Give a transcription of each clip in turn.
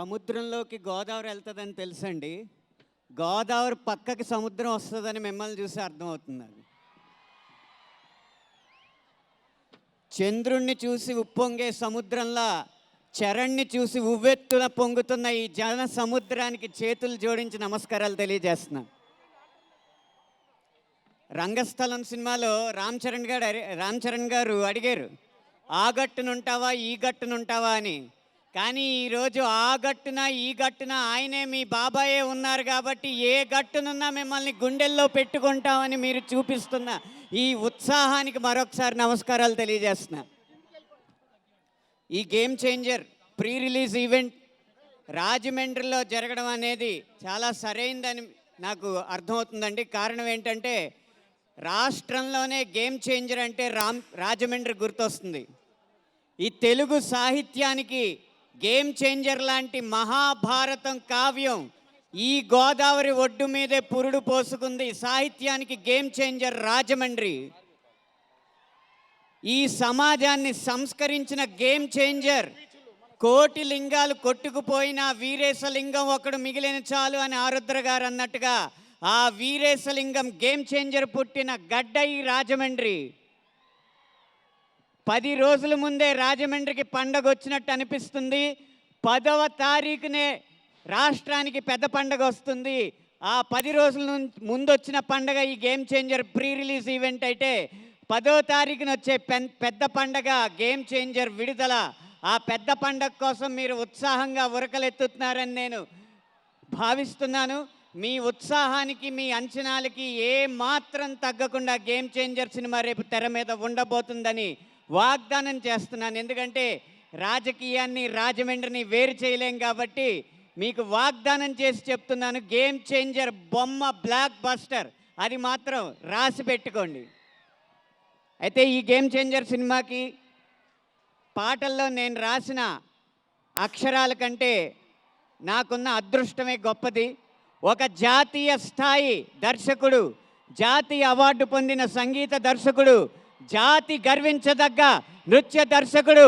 సముద్రంలోకి గోదావరి వెళ్తుందని తెలుసండి. గోదావరి పక్కకి సముద్రం వస్తుందని మిమ్మల్ని చూసి అర్థమవుతుంది. అది చంద్రుణ్ణి చూసి ఉప్పొంగే సముద్రంలా చరణ్ని చూసి ఉవ్వెత్తున పొంగుతున్న ఈ జన సముద్రానికి చేతులు జోడించి నమస్కారాలు తెలియజేస్తున్నాను. రంగస్థలం సినిమాలో రామ్ చరణ్ గారు అడిగారు, ఆ గట్టునుంటావా ఈ గట్టునుంటావా అని. కానీ ఈరోజు ఆ గట్టున ఈ గట్టున ఆయనే మీ బాబాయే ఉన్నారు కాబట్టి ఏ గట్టునున్నా మిమ్మల్ని గుండెల్లో పెట్టుకుంటామని మీరు చూపిస్తున్న ఈ ఉత్సాహానికి మరొకసారి నమస్కారాలు తెలియజేస్తున్నా. ఈ game changer pre release event రాజమండ్రిలో జరగడం అనేది చాలా సరైందని నాకు అర్థమవుతుందండి. కారణం ఏంటంటే రాష్ట్రంలోనే గేమ్ చేంజర్ అంటే రాజమండ్రి గుర్తొస్తుంది. ఈ తెలుగు సాహిత్యానికి గేమ్ చేంజర్ లాంటి మహాభారతం కావ్యం ఈ గోదావరి ఒడ్డు మీదే పురుడు పోసుకుంది. సాహిత్యానికి గేమ్ చేంజర్ రాజమండ్రి. ఈ సమాజాన్ని సంస్కరించిన గేమ్ చేంజర్. కోటి లింగాలు కొట్టుకుపోయిన వీరేశలింగం ఒకడు మిగిలిన చాలు అని ఆరుద్ర గారు అన్నట్టుగా ఆ వీరేశలింగం గేమ్ చేంజర్ పుట్టిన గడ్డ ఈ రాజమండ్రి. 10 రోజుల ముందే రాజమండ్రికి పండగ వచ్చినట్టు అనిపిస్తుంది. 10వ తారీఖునే రాష్ట్రానికి పెద్ద పండగ వస్తుంది. ఆ 10 రోజుల ముందు వచ్చిన పండగ ఈ game changer pre release event అయితే 10వ తారీఖున వచ్చే పెద్ద పండగ గేమ్ చేంజర్ విడుదల. ఆ పెద్ద పండగ కోసం మీరు ఉత్సాహంగా ఉరకలెత్తుతున్నారని నేను భావిస్తున్నాను. మీ ఉత్సాహానికి మీ అంచనాలకి ఏ మాత్రం తగ్గకుండా గేమ్ చేంజర్ సినిమా రేపు తెర మీద ఉండబోతుందని వాగ్దానం చేస్తున్నాను. ఎందుకంటే రాజకీయాన్ని రాజమండ్రిని వేరు చేయలేం కాబట్టి మీకు వాగ్దానం చేసి చెప్తున్నాను, గేమ్ చేంజర్ బొమ్మ బ్లాక్ బస్టర్, అది మాత్రం రాసి పెట్టుకోండి. అయితే ఈ గేమ్ చేంజర్ సినిమాకి పాటల్లో నేను రాసిన అక్షరాల కంటే నాకున్న అదృష్టమే గొప్పది. ఒక జాతీయ స్థాయి దర్శకుడు, జాతీయ అవార్డు పొందిన సంగీత దర్శకుడు, జాతి గర్వించదగ్గ నృత్య దర్శకుడు,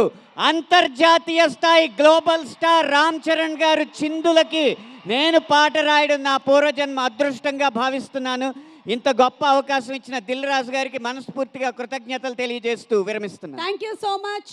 అంతర్జాతీయ స్థాయి గ్లోబల్ స్టార్ రామ్ చరణ్ గారు చిందులకి నేను పాట రాయడం నా పూర్వజన్మ అదృష్టంగా భావిస్తున్నాను. ఇంత గొప్ప అవకాశం ఇచ్చిన దిల్ రాజు గారికి మనస్ఫూర్తిగా కృతజ్ఞతలు తెలియజేస్తూ విరమిస్తున్నాను. Thank you so much.